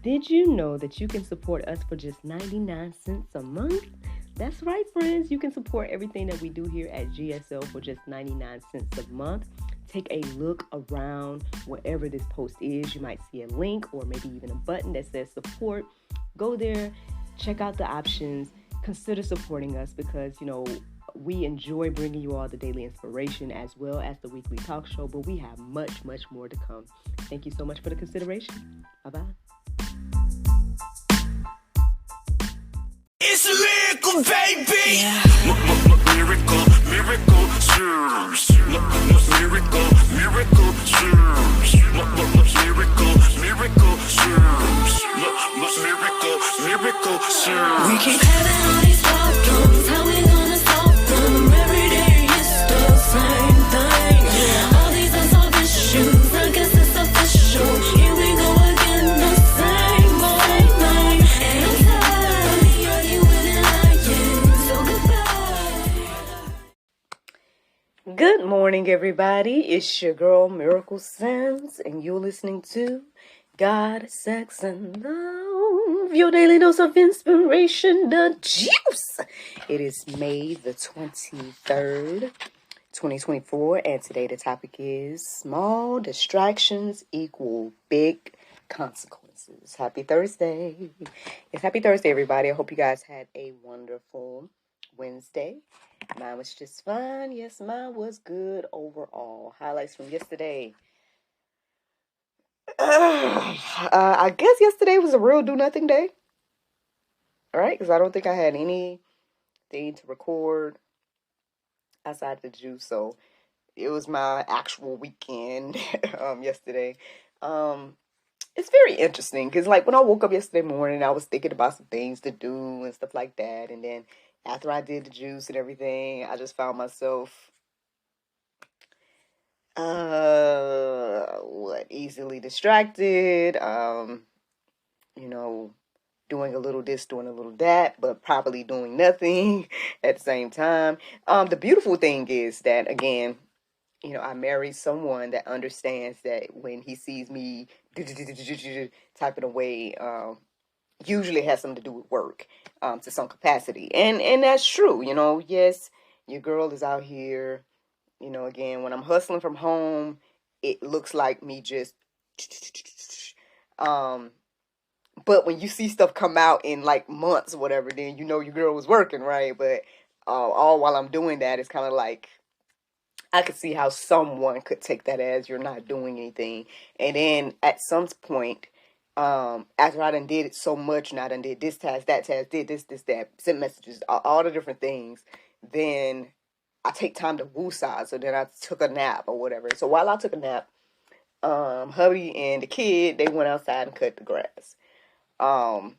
Did you know that you can support us for just 99 cents a month? That's right, friends. You can support everything that we do here at GSL for just 99 cents a month. Take a look around wherever this post is. You might see a link or maybe even a button that says support. Go there, check out the options, consider supporting us because, we enjoy bringing you all the daily inspiration as well as the weekly talk show, but we have much, much more to come. Thank you so much for the consideration. Bye-bye. It's a miracle, baby. Yeah. Miracle, miracle, serves. Miracle, miracle, serves. Miracle, miracle, serves. Miracle, miracle, serves. We keep having all these problems. How we gonna solve them? Every day it's the same thing. All these unsolved issues. I guess it's official. Here we go again, the same old thing. And I'm tired of me arguing and lying. So goodbye. Good morning, everybody. It's your girl, Miracle Sims, and you're listening to God, Sex, and Love, your daily dose of inspiration, the juice. It is May the 23rd, 2024, and today the topic is small distractions equal big consequences. Happy Thursday. It's Happy Thursday, everybody. I hope you guys had a wonderful Wednesday. Mine was just fine. Yes, mine was good overall. Highlights from yesterday. I guess yesterday was a real do-nothing day. All right, because I don't think I had anything to record outside the juice. So it was my actual weekend yesterday. It's very interesting because, when I woke up yesterday morning, I was thinking about some things to do and stuff like that. And then after I did the juice and everything, I just found myself easily distracted, doing a little this, doing a little that, but probably doing nothing at the same time. The beautiful thing is that, again, I married someone that understands that when he sees me typing away, usually has something to do with work, to some capacity. And that's true, yes, your girl is out here. Again, when I'm hustling from home, it looks like me just, but when you see stuff come out in months or whatever, then your girl was working, right? But all while I'm doing that, it's kind of like, I could see how someone could take that as you're not doing anything. And then at some point, after I done did it so much, and I done did this task, that task, did this, that, sent messages, all the different things, then I take time to woosah, so then I took a nap or whatever. So while I took a nap, hubby and the kid, they went outside and cut the grass. I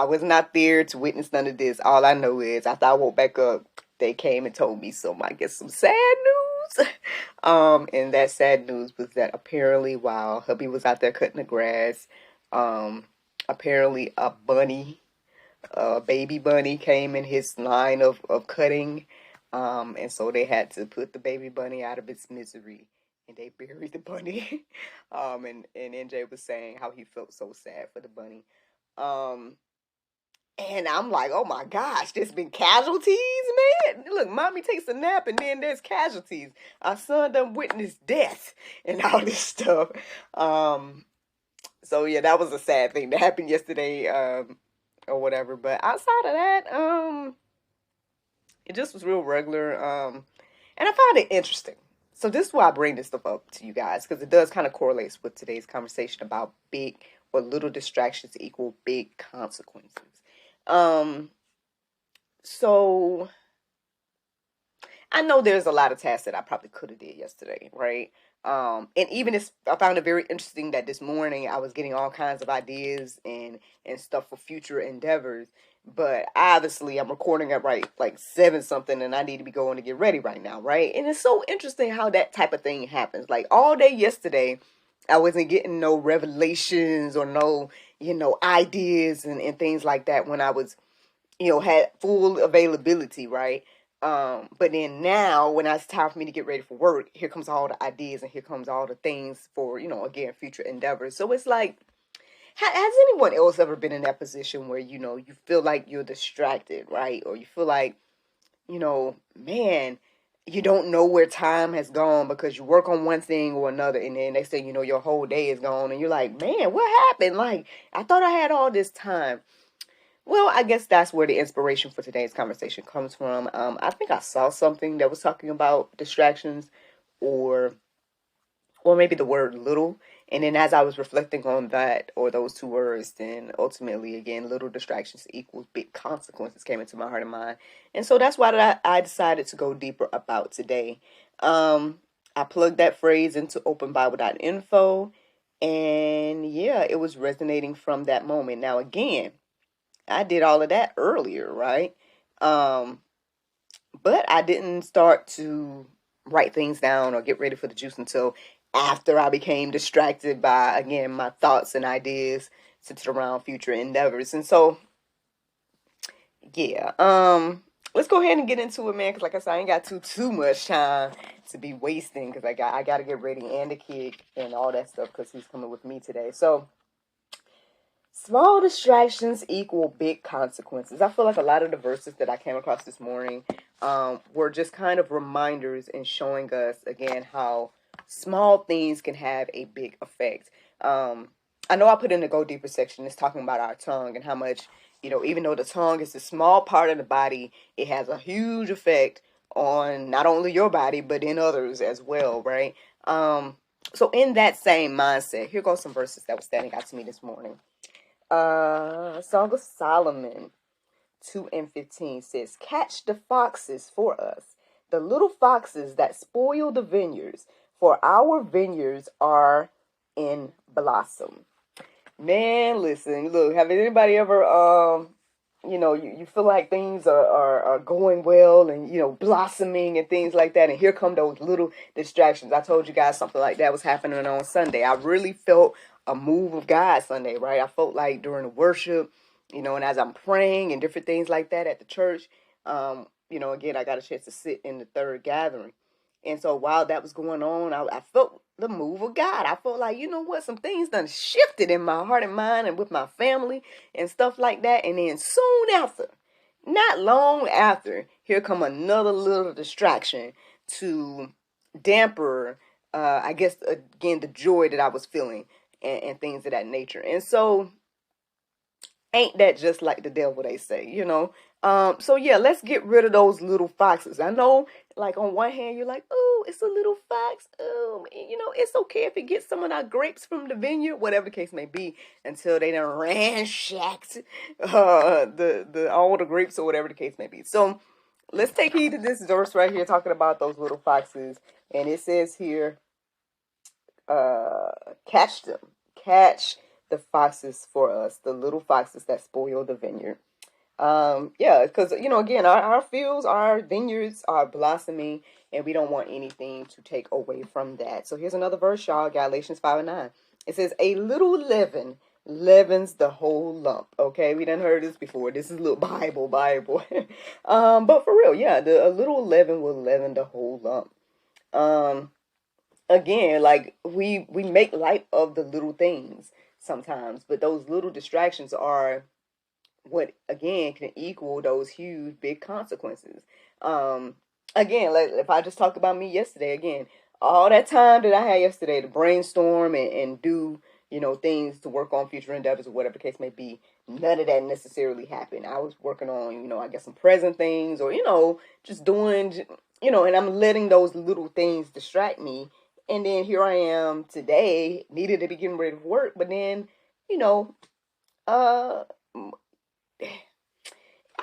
was not there to witness none of this. All I know is after I woke back up, they came and told me some sad news. And that sad news was that apparently while hubby was out there cutting the grass, apparently a baby bunny came in his line of cutting, and so they had to put the baby bunny out of its misery, and they buried the bunny. And NJ was saying how he felt so sad for the bunny. And I'm like, oh my gosh, there's been casualties, man. Look, mommy takes a nap and then there's casualties. Our son done witnessed death and all this stuff. So yeah, that was a sad thing that happened yesterday, or whatever. But outside of that, it just was real regular. And I found it interesting. So this is why I bring this stuff up to you guys, because it does kind of correlate with today's conversation about big or little distractions equal big consequences. So I know there's a lot of tasks that I probably could have did yesterday, right? And even I found it very interesting that this morning I was getting all kinds of ideas and stuff for future endeavors. But obviously I'm recording at like 7 something and I need to be going to get ready right now, right? And it's so interesting how that type of thing happens. Like all day yesterday, I wasn't getting no revelations or no, ideas and things like that when I was, had full availability, right? But then now when it's time for me to get ready for work, here comes all the ideas and here comes all the things for, again, future endeavors. So it's like, Has anyone else ever been in that position where, you feel like you're distracted, right? Or you feel like, man, you don't know where time has gone because you work on one thing or another, and then next thing you know, your whole day is gone, and you're like, man, what happened? Like, I thought I had all this time. Well, I guess that's where the inspiration for today's conversation comes from. I think I saw something that was talking about distractions, or maybe the word little. And then as I was reflecting on that, or those two words, then ultimately, again, little distractions equals big consequences came into my heart and mind. And so that's why I decided to go deeper about today. I plugged that phrase into openbible.info, and yeah, it was resonating from that moment. Now, again, I did all of that earlier, right? Um, but I didn't start to write things down or get ready for the juice until after I became distracted by, again, my thoughts and ideas centered around future endeavors. And so, yeah, let's go ahead and get into it, man. Because like I said, I ain't got too much time to be wasting, because I got to get ready and the kid and all that stuff because he's coming with me today. So, small distractions equal big consequences. I feel like a lot of the verses that I came across this morning were just kind of reminders and showing us, again, how small things can have a big effect. I know I put in the Go Deeper section, it's talking about our tongue and how much, even though the tongue is a small part of the body, it has a huge effect on not only your body, but in others as well, right? So in that same mindset, here goes some verses that were standing out to me this morning. Song of Solomon 2:15 says, "Catch the foxes for us, the little foxes that spoil the vineyards, for our vineyards are in blossom." Man, listen, look, have anybody ever, you feel like things are going well and, blossoming and things like that, and here come those little distractions. I told you guys something like that was happening on Sunday. I really felt a move of God Sunday, right? I felt like during the worship, and as I'm praying and different things like that at the church, again, I got a chance to sit in the third gathering. And so while that was going on, I felt the move of God. I felt like, some things done shifted in my heart and mind and with my family and stuff like that. And then soon after, not long after, here come another little distraction to damper, I guess, again, the joy that I was feeling and things of that nature. And so, ain't that just like the devil, they say. So yeah, let's get rid of those little foxes. I know, like, on one hand you're like, oh, it's a little fox, oh, it's okay if it gets some of our grapes from the vineyard, whatever the case may be, until they done ransacked the all the grapes or whatever the case may be. So let's take heed to this verse right here talking about those little foxes. And it says here, catch them, catch the foxes for us, the little foxes that spoil the vineyard. Yeah, because, again, our fields, our vineyards are blossoming, and we don't want anything to take away from that. So here's another verse, y'all, Galatians 5:9. It says, "A little leaven leavens the whole lump." Okay, we done heard this before. This is a little Bible. But for real, yeah, a little leaven will leaven the whole lump. Again, like, we make light of the little things sometimes, but those little distractions are what, again, can equal those huge big consequences. Again, like, if I just talk about me yesterday, again, all that time that I had yesterday to brainstorm and do, things to work on future endeavors or whatever the case may be, none of that necessarily happened. I was working on, I guess, some present things, or, just doing, and I'm letting those little things distract me. And then here I am today, needed to be getting ready for work, but then, uh,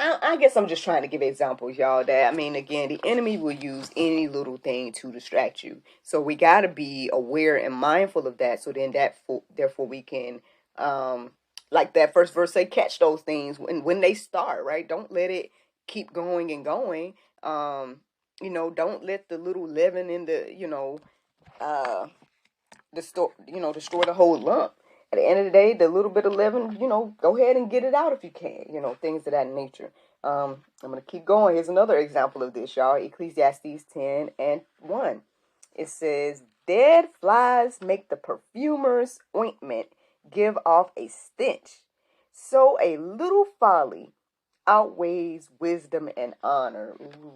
I guess I'm just trying to give examples, y'all, that, I mean, again, the enemy will use any little thing to distract you. So we got to be aware and mindful of that. So then therefore we can, like that first verse say, catch those things when they start, right? Don't let it keep going and going. Don't let the little leaven in the, destroy the whole lump. At the end of the day, the little bit of leaven, go ahead and get it out if you can, things of that nature. I'm going to keep going. Here's another example of this, y'all. Ecclesiastes 10:1. It says, "Dead flies make the perfumer's ointment give off a stench. So a little folly outweighs wisdom and honor. Ooh,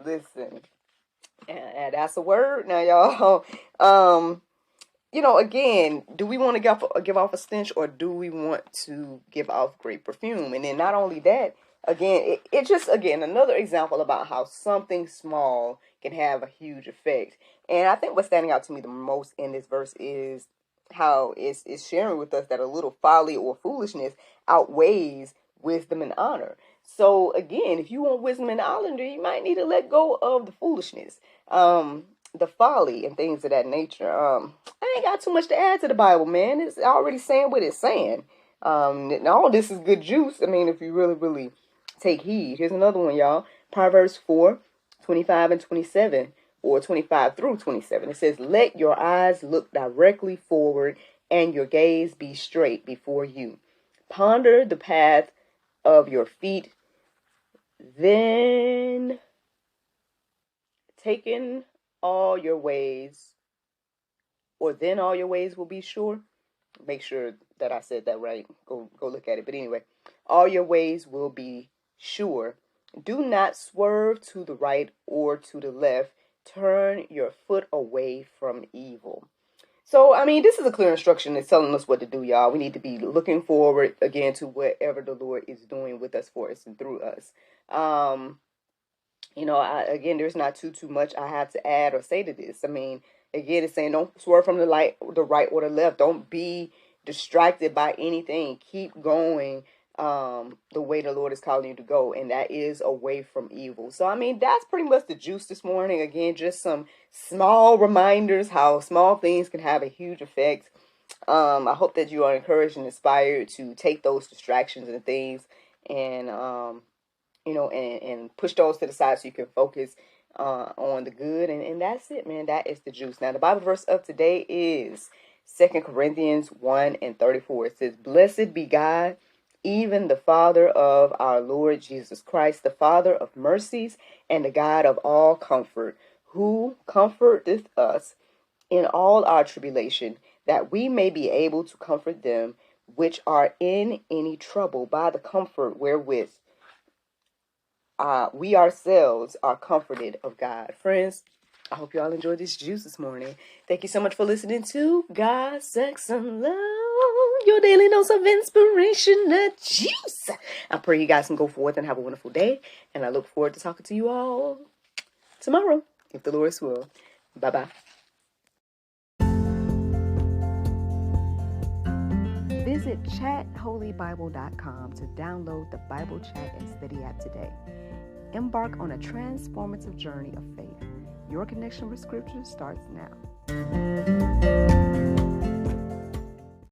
listen, and that's a word now, y'all. Again, do we want to give off a stench, or do we want to give off great perfume? And then not only that, again, it just, again, another example about how something small can have a huge effect. And I think what's standing out to me the most in this verse is how it's sharing with us that a little folly or foolishness outweighs wisdom and honor. So again, if you want wisdom and honor, you might need to let go of the foolishness, the folly and things of that nature. I ain't got too much to add to the Bible, man. It's already saying what it's saying. And all this is good juice. I mean, if you really, really take heed. Here's another one, y'all. Proverbs 4:25 and 27, or 25 through 27. It says, let your eyes look directly forward and your gaze be straight before you. Ponder the path of your feet, then taking all your ways, or then all your ways will be sure. Make sure that I said that right. Go look at it. But anyway, all your ways will be sure. Do not swerve to the right or to the left. Turn your foot away from evil. So, I mean, this is a clear instruction. It's telling us what to do, y'all. We need to be looking forward, again, to whatever the Lord is doing with us, for us, and through us. Again, there's not too much I have to add or say to this. I mean, again, it's saying don't swerve from the right or the left. Don't be distracted by anything. Keep going the way the Lord is calling you to go, and that is away from evil. So, I mean, that's pretty much the juice this morning. Again, just some small reminders how small things can have a huge effect. I hope that you are encouraged and inspired to take those distractions and things and and push those to the side so you can focus on the good. And that's it, man. That is the juice. Now, the Bible verse of today is 2 Corinthians 1:34. It says, blessed be God, even the Father of our Lord Jesus Christ, the Father of mercies and the God of all comfort, who comforteth us in all our tribulation, that we may be able to comfort them which are in any trouble by the comfort wherewith we ourselves are comforted of God. Friends, I hope you all enjoyed this juice this morning. Thank you so much for listening to God, Sex, and Love, your daily dose of inspiration, the juice. I pray you guys can go forth and have a wonderful day, and I look forward to talking to you all tomorrow, if the Lord's will. Bye-bye. Visit chatholybible.com to download the Bible Chat and Study app today. Embark on a transformative journey of faith. Your connection with Scripture starts now.